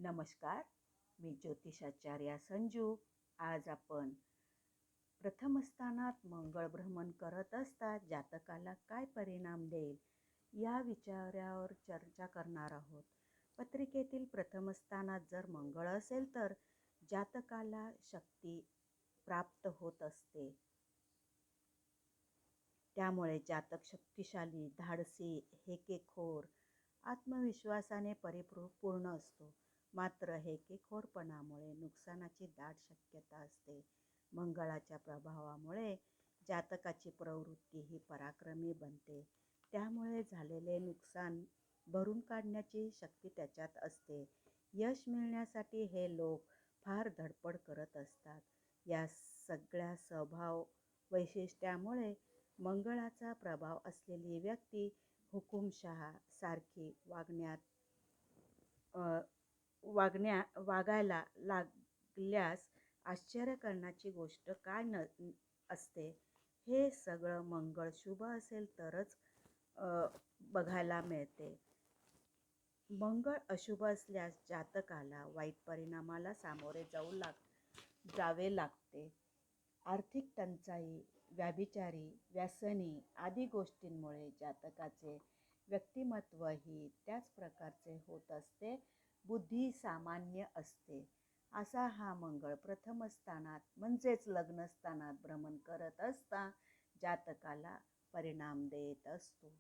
नमस्कार, मी ज्योतिषाचार्या संजू. आज आपण प्रथम स्थानात मंगळ भ्रमण करत असता जातकाला काय परिणाम देईल या विचारावर चर्चा करणार आहोत. पत्रिकेतील प्रथम स्थानात जर मंगळ असेल तर जातकाला शक्ती प्राप्त होत असते. त्यामुळे जातक शक्तिशाली, धाडसी, हेकेखोर, आत्मविश्वासाने परिपूर्ण असतो. मात्र हेकेखोरपणामुळे नुकसानाची दाट शक्यता असते. मंगळाच्या प्रभावामुळे जातकाची प्रवृत्ती ही पराक्रमी बनते. त्यामुळे झालेले नुकसान भरून काढण्याची शक्ती त्याच्यात असते. यश मिळण्यासाठी हे लोक फार धडपड करत असतात. या सगळ्या स्वभाव वैशिष्ट्यामुळे मंगळाचा प्रभाव असलेली व्यक्ती हुकुमशहा सारखी वागायला लागल्यास आश्चर्य करण्याची गोष्ट काय असते. हे सगळं मंगळ शुभ असेल तरच बघायला मिळते. मंगळ अशुभ असल्यास जातकाला वाईट परिणामाला सामोरे जावे लागते. आर्थिक टंचाई, व्याभिचारी, व्यसनी आदी गोष्टींमुळे जातकाचे व्यक्तिमत्वही त्याच प्रकारचे होत असते. बुद्धी सामान्य असते. असा हा मंगळ प्रथम स्थानात म्हणजेच लग्न स्थानात भ्रमण करत असता जातकाला परिणाम देत असतो.